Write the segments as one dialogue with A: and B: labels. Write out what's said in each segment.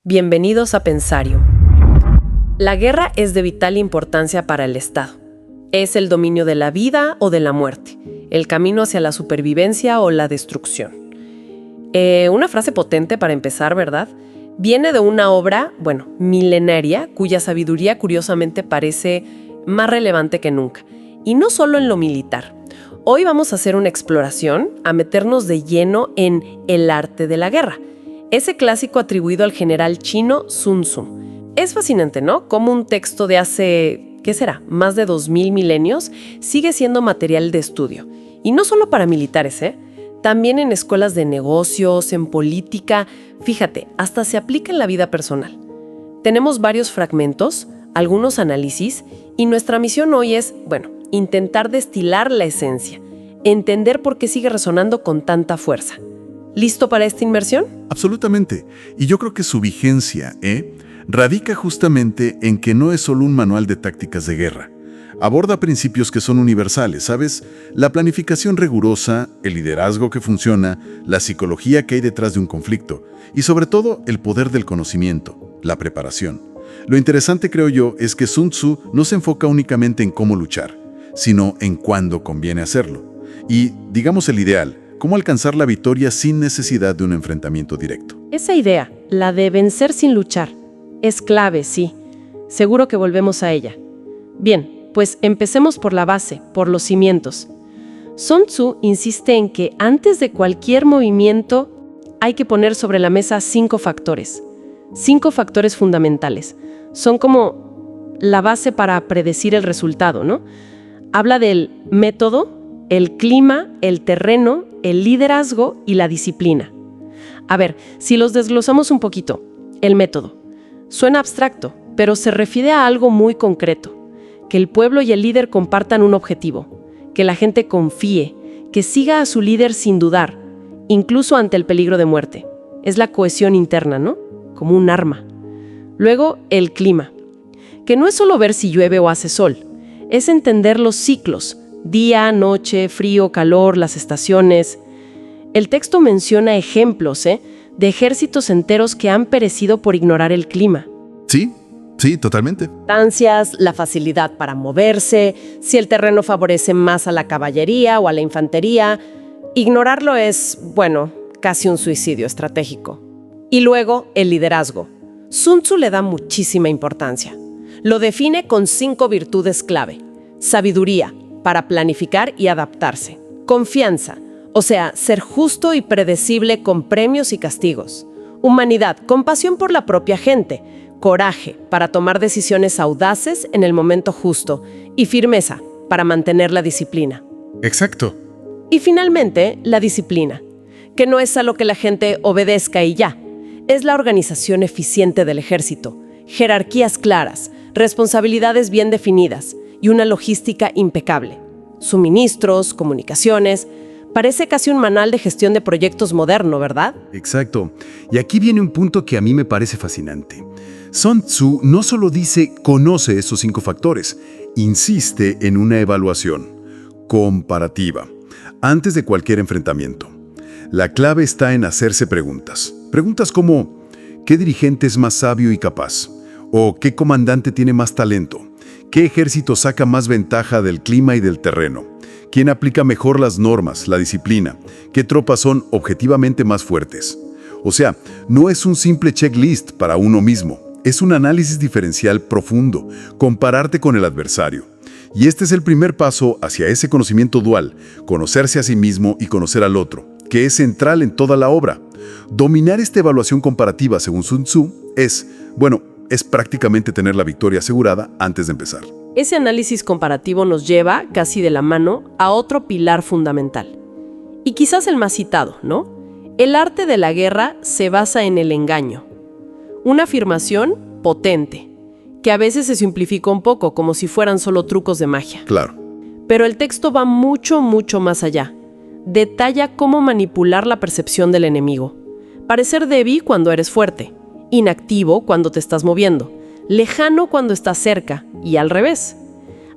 A: Bienvenidos a Pensarium. La guerra es de vital importancia para el Estado. Es el dominio de la vida o de la muerte, el camino hacia la supervivencia o la destrucción. Una frase potente para empezar, ¿verdad? Viene de una obra, milenaria, cuya sabiduría curiosamente parece más relevante que nunca. Y no solo en lo militar. Hoy vamos a hacer una exploración, a meternos de lleno en el arte de la guerra. Ese clásico atribuido al general chino Sun Tzu. Es fascinante, ¿no? Cómo un texto de hace, más de 2000 milenios sigue siendo material de estudio. Y no solo para militares, también en escuelas de negocios, en política. Fíjate, hasta se aplica en la vida personal. Tenemos varios fragmentos, algunos análisis, y nuestra misión hoy es, intentar destilar la esencia, entender por qué sigue resonando con tanta fuerza. ¿Listo para esta inmersión?
B: Absolutamente. Y yo creo que su vigencia, radica justamente en que no es solo un manual de tácticas de guerra. Aborda principios que son universales, ¿sabes? La planificación rigurosa, el liderazgo que funciona, la psicología que hay detrás de un conflicto y sobre todo el poder del conocimiento, la preparación. Lo interesante, creo yo, es que Sun Tzu no se enfoca únicamente en cómo luchar, sino en cuándo conviene hacerlo. Y, digamos el ideal, cómo alcanzar la victoria sin necesidad de un enfrentamiento directo.
A: Esa idea, la de vencer sin luchar, es clave, sí. Seguro que volvemos a ella. Bien, pues empecemos por la base, por los cimientos. Sun Tzu insiste en que antes de cualquier movimiento hay que poner sobre la mesa 5 factores. 5 factores fundamentales. Son como la base para predecir el resultado, ¿no? Habla del método, el clima, el terreno, el liderazgo y la disciplina. A ver, si los desglosamos un poquito. El método. Suena abstracto, pero se refiere a algo muy concreto. Que el pueblo y el líder compartan un objetivo. Que la gente confíe, que siga a su líder sin dudar, incluso ante el peligro de muerte. Es la cohesión interna, ¿no? Como un arma. Luego, el clima. Que no es solo ver si llueve o hace sol. Es entender los ciclos. Día, noche, frío, calor, las estaciones. El texto menciona ejemplos, de ejércitos enteros que han perecido por ignorar el clima.
B: Sí, totalmente.
A: Distancias, la facilidad para moverse, si el terreno favorece más a la caballería o a la infantería. Ignorarlo es, casi un suicidio estratégico. Y luego, el liderazgo. Sun Tzu le da muchísima importancia. Lo define con 5 virtudes clave. Sabiduría, para planificar y adaptarse. Confianza, o sea, ser justo y predecible con premios y castigos. Humanidad, compasión por la propia gente. Coraje, para tomar decisiones audaces en el momento justo. Y firmeza, para mantener la disciplina.
B: Exacto.
A: Y finalmente, la disciplina, que no es a lo que la gente obedezca y ya. Es la organización eficiente del ejército, jerarquías claras, responsabilidades bien definidas y una logística impecable. Suministros, comunicaciones. Parece casi un manual de gestión de proyectos moderno, ¿verdad?
C: Exacto. Y aquí viene un punto que a mí me parece fascinante. Sun Tzu no solo dice conoce esos 5 factores, insiste en una evaluación comparativa antes de cualquier enfrentamiento. La clave está en hacerse preguntas. Preguntas como ¿qué dirigente es más sabio y capaz? ¿O qué comandante tiene más talento? ¿Qué ejército saca más ventaja del clima y del terreno? ¿Quién aplica mejor las normas, la disciplina? ¿Qué tropas son objetivamente más fuertes? O sea, no es un simple checklist para uno mismo. Es un análisis diferencial profundo, compararte con el adversario. Y este es el primer paso hacia ese conocimiento dual, conocerse a sí mismo y conocer al otro, que es central en toda la obra. Dominar esta evaluación comparativa, según Sun Tzu, es prácticamente tener la victoria asegurada antes de empezar.
A: Ese análisis comparativo nos lleva, casi de la mano, a otro pilar fundamental. Y quizás el más citado, ¿no? El arte de la guerra se basa en el engaño. Una afirmación potente, que a veces se simplifica un poco, como si fueran solo trucos de magia.
B: Claro.
A: Pero el texto va mucho, mucho más allá. Detalla cómo manipular la percepción del enemigo. Parecer débil cuando eres fuerte. Inactivo cuando te estás moviendo, lejano cuando estás cerca y al revés.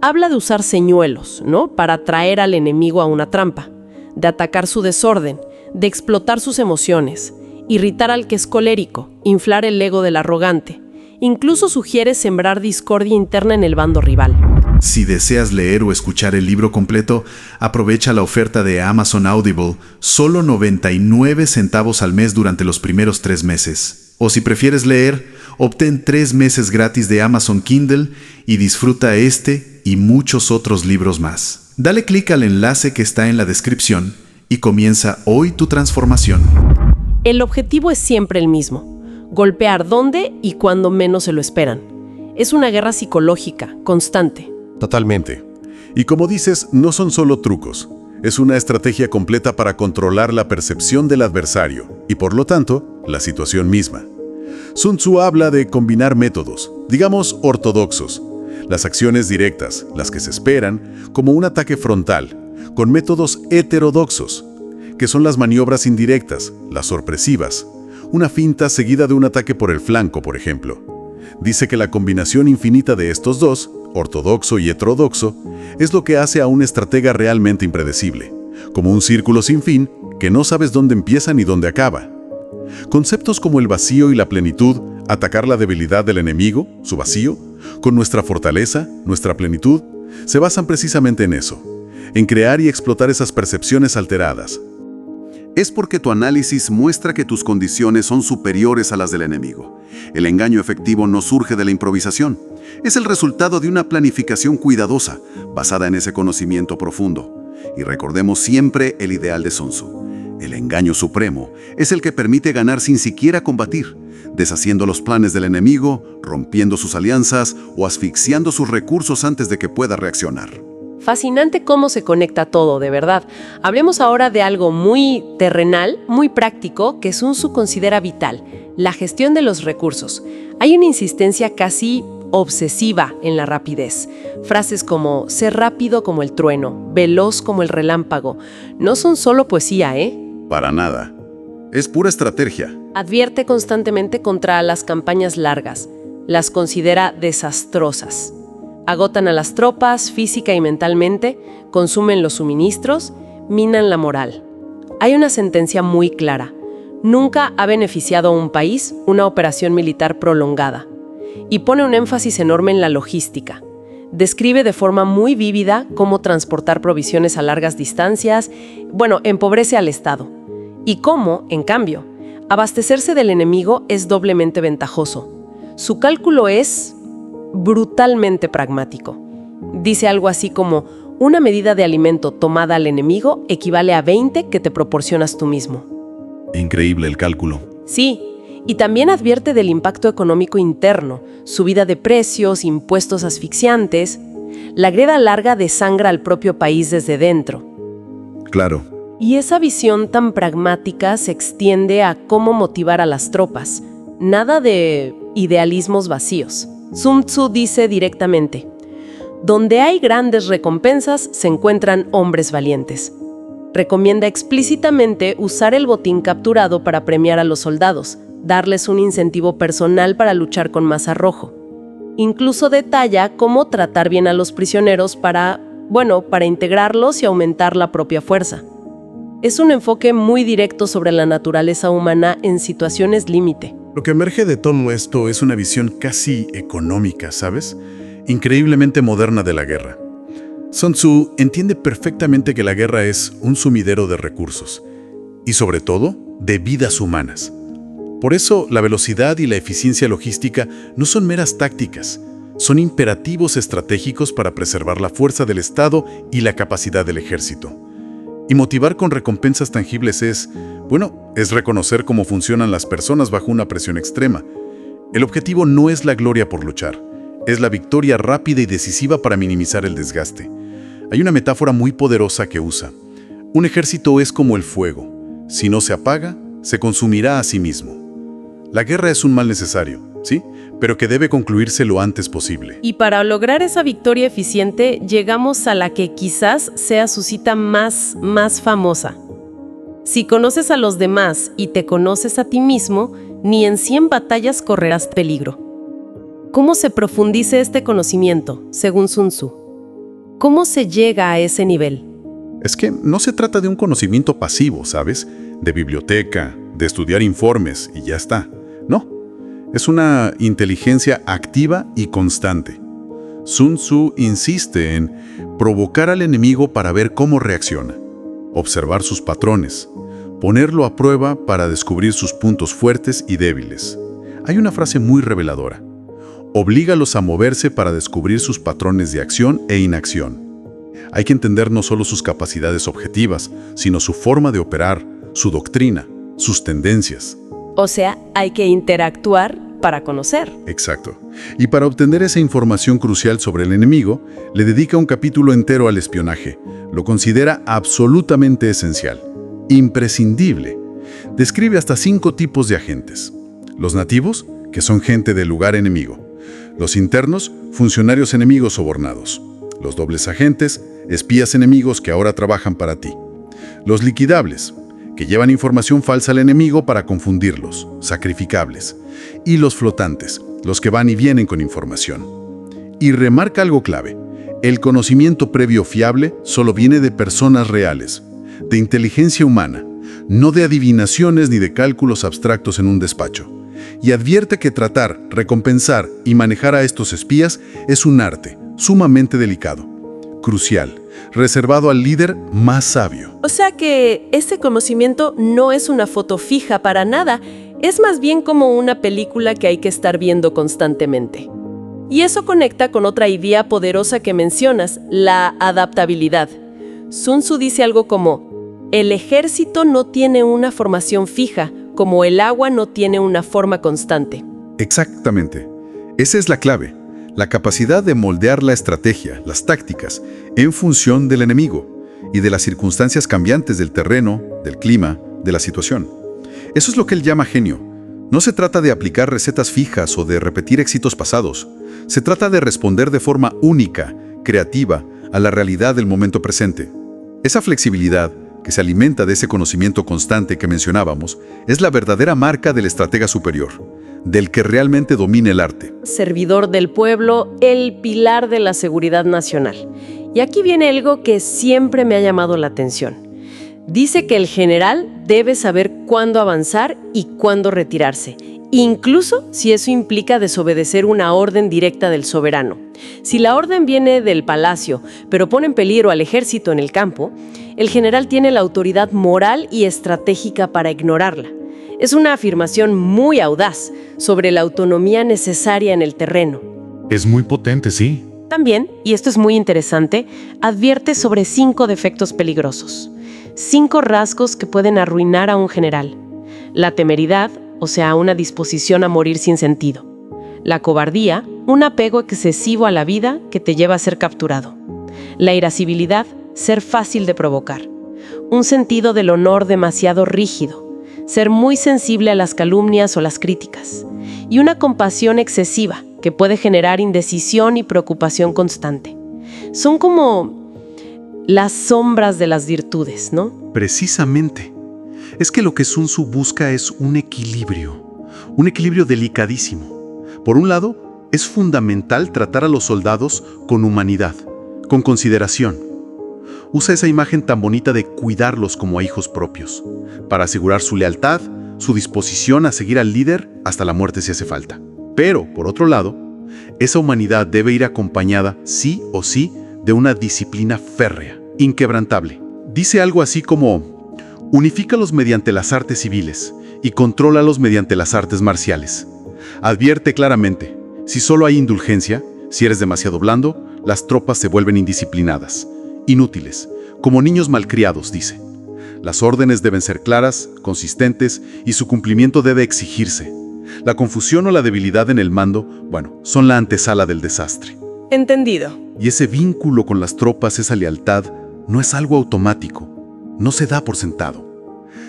A: Habla de usar señuelos, ¿no? Para atraer al enemigo a una trampa, de atacar su desorden, de explotar sus emociones irritar al que es colérico, inflar el ego del arrogante. Incluso sugiere sembrar discordia interna en el bando rival.
D: Si deseas leer o escuchar el libro completo, aprovecha la oferta de Amazon Audible, solo 99 centavos al mes durante los primeros 3 meses. O si prefieres leer, obtén 3 meses gratis de Amazon Kindle y disfruta este y muchos otros libros más. Dale clic al enlace que está en la descripción y comienza hoy tu transformación.
A: El objetivo es siempre el mismo: golpear donde y cuando menos se lo esperan. Es una guerra psicológica, constante.
B: Totalmente. Y como dices, no son solo trucos. Es una estrategia completa para controlar la percepción del adversario y, por lo tanto, la situación misma. Sun Tzu habla de combinar métodos, digamos ortodoxos, las acciones directas, las que se esperan, como un ataque frontal, con métodos heterodoxos, que son las maniobras indirectas, las sorpresivas, una finta seguida de un ataque por el flanco, por ejemplo. Dice que la combinación infinita de estos dos, ortodoxo y heterodoxo, es lo que hace a un estratega realmente impredecible, como un círculo sin fin que no sabes dónde empieza ni dónde acaba. Conceptos como el vacío y la plenitud, atacar la debilidad del enemigo, su vacío, con nuestra fortaleza, nuestra plenitud, se basan precisamente en eso, en crear y explotar esas percepciones alteradas. Es porque tu análisis muestra que tus condiciones son superiores a las del enemigo. El engaño efectivo no surge de la improvisación. Es el resultado de una planificación cuidadosa, basada en ese conocimiento profundo. Y recordemos siempre el ideal de Sun Tzu. El engaño supremo es el que permite ganar sin siquiera combatir, deshaciendo los planes del enemigo, rompiendo sus alianzas o asfixiando sus recursos antes de que pueda reaccionar.
A: Fascinante cómo se conecta todo, de verdad. Hablemos ahora de algo muy terrenal, muy práctico, que Sun Tzu considera vital: la gestión de los recursos. Hay una insistencia casi obsesiva en la rapidez. Frases como ser rápido como el trueno, veloz como el relámpago, no son solo poesía, ¿eh?
B: Para nada. Es pura estrategia.
A: Advierte constantemente contra las campañas largas. Las considera desastrosas. Agotan a las tropas física y mentalmente, consumen los suministros, minan la moral. Hay una sentencia muy clara: nunca ha beneficiado a un país una operación militar prolongada. Y pone un énfasis enorme en la logística. Describe de forma muy vívida cómo transportar provisiones a largas distancias, empobrece al Estado. Y cómo, en cambio, abastecerse del enemigo es doblemente ventajoso. Su cálculo es brutalmente pragmático. Dice algo así como: una medida de alimento tomada al enemigo equivale a 20 que te proporcionas tú mismo.
D: Increíble el cálculo.
A: Sí, y también advierte del impacto económico interno: subida de precios, impuestos asfixiantes. La greda larga desangra al propio país desde dentro.
D: Claro.
A: Y esa visión tan pragmática se extiende a cómo motivar a las tropas. Nada de idealismos vacíos. Sun Tzu dice directamente: donde hay grandes recompensas se encuentran hombres valientes. Recomienda explícitamente usar el botín capturado para premiar a los soldados, darles un incentivo personal para luchar con más arrojo. Incluso detalla cómo tratar bien a los prisioneros para integrarlos y aumentar la propia fuerza. Es un enfoque muy directo sobre la naturaleza humana en situaciones límite.
B: Lo que emerge de todo esto es una visión casi económica, ¿sabes? Increíblemente moderna de la guerra. Sun Tzu entiende perfectamente que la guerra es un sumidero de recursos y, sobre todo, de vidas humanas. Por eso, la velocidad y la eficiencia logística no son meras tácticas, son imperativos estratégicos para preservar la fuerza del Estado y la capacidad del ejército. Y motivar con recompensas tangibles es reconocer cómo funcionan las personas bajo una presión extrema. El objetivo no es la gloria por luchar, es la victoria rápida y decisiva para minimizar el desgaste. Hay una metáfora muy poderosa que usa: un ejército es como el fuego, si no se apaga, se consumirá a sí mismo. La guerra es un mal necesario, ¿sí? Pero que debe concluirse lo antes posible.
A: Y para lograr esa victoria eficiente, llegamos a la que quizás sea su cita más famosa. Si conoces a los demás y te conoces a ti mismo, ni en 100 batallas correrás peligro. ¿Cómo se profundiza este conocimiento, según Sun Tzu? ¿Cómo se llega a ese nivel?
B: Es que no se trata de un conocimiento pasivo, ¿sabes? De biblioteca, de estudiar informes y ya está. No, es una inteligencia activa y constante. Sun Tzu insiste en provocar al enemigo para ver cómo reacciona, observar sus patrones, ponerlo a prueba para descubrir sus puntos fuertes y débiles. Hay una frase muy reveladora. Oblígalos a moverse para descubrir sus patrones de acción e inacción. Hay que entender no solo sus capacidades objetivas, sino su forma de operar, su doctrina, sus tendencias.
A: O sea, hay que interactuar para conocer.
B: Exacto. Y para obtener esa información crucial sobre el enemigo, le dedica un capítulo entero al espionaje. Lo considera absolutamente esencial, imprescindible. Describe hasta 5 tipos de agentes. Los nativos, que son gente del lugar enemigo. Los internos, funcionarios enemigos sobornados. Los dobles agentes, espías enemigos que ahora trabajan para ti. Los liquidables, que llevan información falsa al enemigo para confundirlos, sacrificables. Y los flotantes, los que van y vienen con información. Y remarca algo clave: el conocimiento previo fiable solo viene de personas reales, de inteligencia humana, no de adivinaciones ni de cálculos abstractos en un despacho. Y advierte que tratar, recompensar y manejar a estos espías es un arte sumamente delicado, crucial, reservado al líder más sabio.
A: O sea que ese conocimiento no es una foto fija para nada, es más bien como una película que hay que estar viendo constantemente. Y eso conecta con otra idea poderosa que mencionas, la adaptabilidad. Sun Tzu dice algo como: el ejército no tiene una formación fija, como el agua no tiene una forma constante.
C: Exactamente. Esa es la clave. La capacidad de moldear la estrategia, las tácticas, en función del enemigo y de las circunstancias cambiantes del terreno, del clima, de la situación. Eso es lo que él llama genio. No se trata de aplicar recetas fijas o de repetir éxitos pasados. Se trata de responder de forma única, creativa, a la realidad del momento presente. Esa flexibilidad, que se alimenta de ese conocimiento constante que mencionábamos, es la verdadera marca del estratega superior, del que realmente domina el arte.
A: Servidor del pueblo, el pilar de la seguridad nacional. Y aquí viene algo que siempre me ha llamado la atención. Dice que el general debe saber cuándo avanzar y cuándo retirarse, incluso si eso implica desobedecer una orden directa del soberano. Si la orden viene del palacio, pero pone en peligro al ejército en el campo, el general tiene la autoridad moral y estratégica para ignorarla. Es una afirmación muy audaz sobre la autonomía necesaria en el terreno.
E: Es muy potente, sí.
A: También, y esto es muy interesante, advierte sobre 5 defectos peligrosos. 5 rasgos que pueden arruinar a un general. La temeridad, o sea, una disposición a morir sin sentido. La cobardía, un apego excesivo a la vida que te lleva a ser capturado. La irascibilidad, ser fácil de provocar. Un sentido del honor demasiado rígido. Ser muy sensible a las calumnias o las críticas. Y una compasión excesiva que puede generar indecisión y preocupación constante. Son como las sombras de las virtudes, ¿no?
C: Precisamente. Es que lo que Sun Tzu busca es un equilibrio delicadísimo. Por un lado, es fundamental tratar a los soldados con humanidad, con consideración. Usa esa imagen tan bonita de cuidarlos como a hijos propios, para asegurar su lealtad, su disposición a seguir al líder hasta la muerte si hace falta. Pero, por otro lado, esa humanidad debe ir acompañada, sí o sí, de una disciplina férrea, inquebrantable. Dice algo así como: unifícalos mediante las artes civiles y contrólalos mediante las artes marciales. Advierte claramente: si solo hay indulgencia, si eres demasiado blando, las tropas se vuelven indisciplinadas, inútiles, como niños malcriados, dice. Las órdenes deben ser claras, consistentes y su cumplimiento debe exigirse. La confusión o la debilidad en el mando, son la antesala del desastre.
A: Entendido.
C: Y ese vínculo con las tropas, esa lealtad, no es algo automático, no se da por sentado.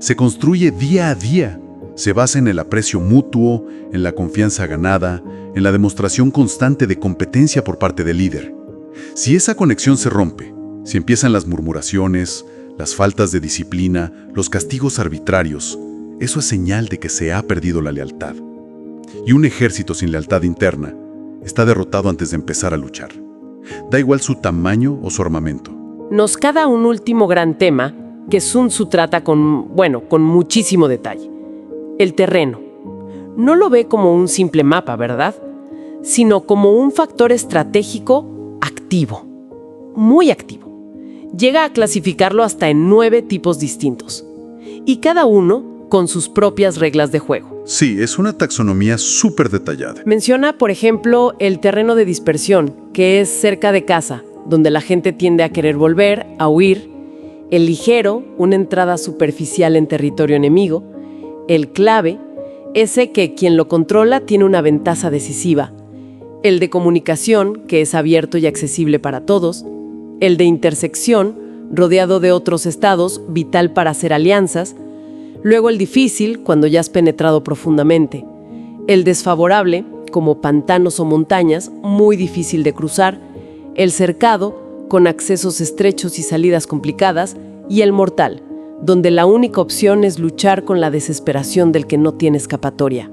C: Se construye día a día, se basa en el aprecio mutuo, en la confianza ganada, en la demostración constante de competencia por parte del líder. Si esa conexión se rompe, si empiezan las murmuraciones, las faltas de disciplina, los castigos arbitrarios, eso es señal de que se ha perdido la lealtad. Y un ejército sin lealtad interna está derrotado antes de empezar a luchar. Da igual su tamaño o su armamento.
A: Nos queda un último gran tema que Sun Tzu trata con muchísimo detalle. El terreno. No lo ve como un simple mapa, ¿verdad? Sino como un factor estratégico activo, muy activo. Llega a clasificarlo hasta en 9 tipos distintos, y cada uno con sus propias reglas de juego.
C: Sí, es una taxonomía súper detallada.
A: Menciona, por ejemplo, el terreno de dispersión, que es cerca de casa, donde la gente tiende a querer volver, a huir. El ligero, una entrada superficial en territorio enemigo. El clave, ese que quien lo controla tiene una ventaja decisiva. El de comunicación, que es abierto y accesible para todos. El de intersección, rodeado de otros estados, vital para hacer alianzas. Luego el difícil, cuando ya has penetrado profundamente. El desfavorable, como pantanos o montañas, muy difícil de cruzar. El cercado, con accesos estrechos y salidas complicadas. Y el mortal, donde la única opción es luchar con la desesperación del que no tiene escapatoria.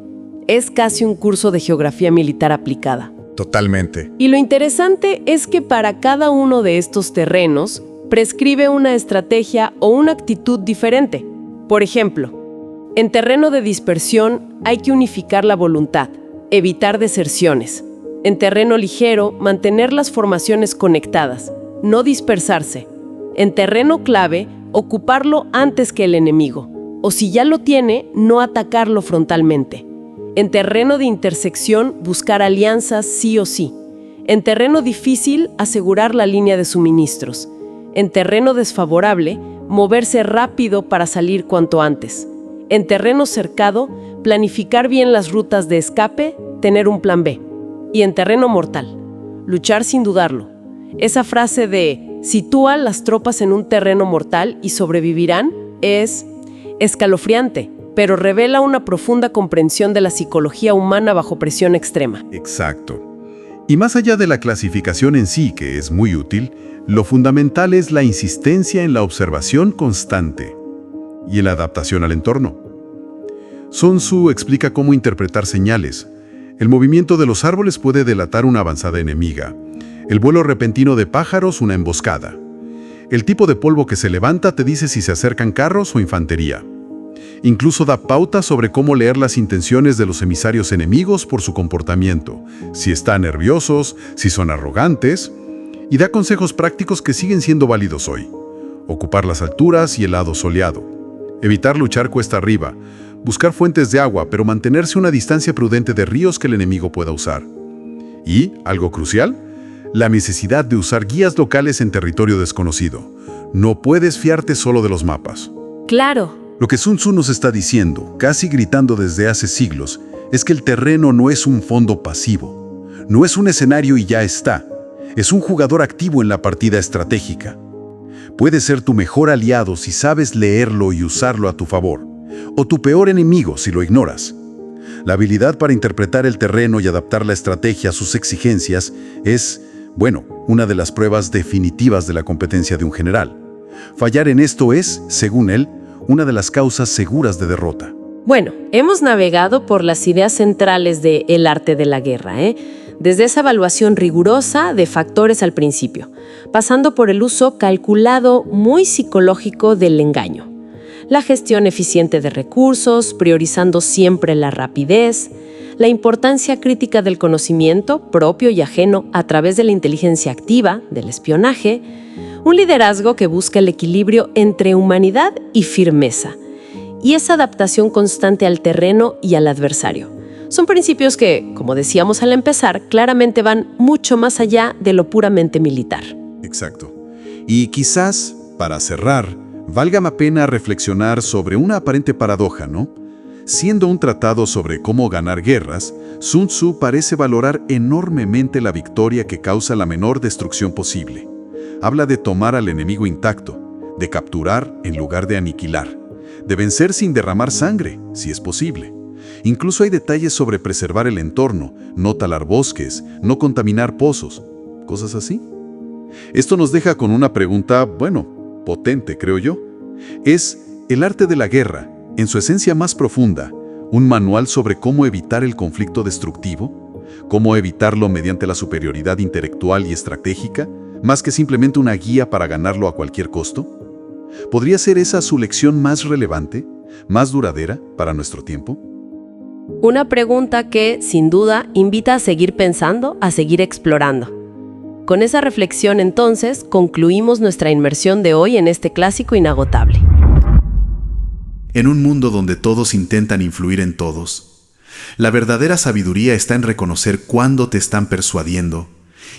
A: Es casi un curso de geografía militar aplicada.
C: Totalmente.
A: Y lo interesante es que para cada uno de estos terrenos prescribe una estrategia o una actitud diferente. Por ejemplo, en terreno de dispersión hay que unificar la voluntad, evitar deserciones. En terreno ligero, mantener las formaciones conectadas, no dispersarse. En terreno clave, ocuparlo antes que el enemigo, o si ya lo tiene, no atacarlo frontalmente. En terreno de intersección, buscar alianzas sí o sí. En terreno difícil, asegurar la línea de suministros. En terreno desfavorable, moverse rápido para salir cuanto antes. En terreno cercado, planificar bien las rutas de escape, tener un plan B. Y en terreno mortal, luchar sin dudarlo. Esa frase de "sitúa las tropas en un terreno mortal y sobrevivirán" es escalofriante, pero revela una profunda comprensión de la psicología humana bajo presión extrema.
C: Exacto. Y más allá de la clasificación en sí, que es muy útil, lo fundamental es la insistencia en la observación constante y en la adaptación al entorno. Sun Tzu explica cómo interpretar señales. El movimiento de los árboles puede delatar una avanzada enemiga. El vuelo repentino de pájaros, una emboscada. El tipo de polvo que se levanta te dice si se acercan carros o infantería. Incluso da pautas sobre cómo leer las intenciones de los emisarios enemigos por su comportamiento, si están nerviosos, si son arrogantes, y da consejos prácticos que siguen siendo válidos hoy. Ocupar las alturas y el lado soleado. Evitar luchar cuesta arriba. Buscar fuentes de agua, pero mantenerse a una distancia prudente de ríos que el enemigo pueda usar. Y, algo crucial, la necesidad de usar guías locales en territorio desconocido. No puedes fiarte solo de los mapas.
A: Claro.
C: Lo que Sun Tzu nos está diciendo, casi gritando desde hace siglos, es que el terreno no es un fondo pasivo. No es un escenario y ya está. Es un jugador activo en la partida estratégica. Puede ser tu mejor aliado si sabes leerlo y usarlo a tu favor, o tu peor enemigo si lo ignoras. La habilidad para interpretar el terreno y adaptar la estrategia a sus exigencias es, una de las pruebas definitivas de la competencia de un general. Fallar en esto es, según él, una de las causas seguras de derrota.
A: Bueno, hemos navegado por las ideas centrales de El arte de la guerra, desde esa evaluación rigurosa de factores al principio, pasando por el uso calculado muy psicológico del engaño, la gestión eficiente de recursos, priorizando siempre la rapidez, la importancia crítica del conocimiento propio y ajeno a través de la inteligencia activa, del espionaje, un liderazgo que busca el equilibrio entre humanidad y firmeza, y esa adaptación constante al terreno y al adversario. Son principios que, como decíamos al empezar, claramente van mucho más allá de lo puramente militar.
C: Exacto. Y quizás, para cerrar, valga la pena reflexionar sobre una aparente paradoja, ¿no? Siendo un tratado sobre cómo ganar guerras, Sun Tzu parece valorar enormemente la victoria que causa la menor destrucción posible. Habla de tomar al enemigo intacto, de capturar en lugar de aniquilar, de vencer sin derramar sangre, si es posible. Incluso hay detalles sobre preservar el entorno, no talar bosques, no contaminar pozos, cosas así. Esto nos deja con una pregunta, potente, creo yo. ¿Es el arte de la guerra, en su esencia más profunda, un manual sobre cómo evitar el conflicto destructivo? ¿Cómo evitarlo mediante la superioridad intelectual y estratégica, más que simplemente una guía para ganarlo a cualquier costo? ¿Podría ser esa su lección más relevante?
B: más duradera para nuestro tiempo?
A: Una pregunta que, sin duda, invita a seguir pensando, a seguir explorando. Con esa reflexión, entonces, concluimos nuestra inmersión de hoy en este clásico inagotable.
D: En un mundo donde todos intentan influir en todos, la verdadera sabiduría está en reconocer cuándo te están persuadiendo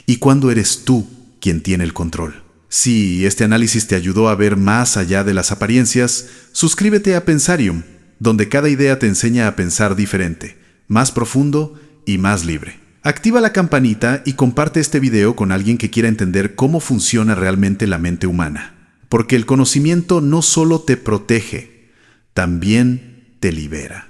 D: y cuándo eres tú quien tiene el control. Si este análisis te ayudó a ver más allá de las apariencias, suscríbete a Pensarium, donde cada idea te enseña a pensar diferente, más profundo y más libre. Activa la campanita y comparte este video con alguien que quiera entender cómo funciona realmente la mente humana. Porque el conocimiento no solo te protege, también te libera.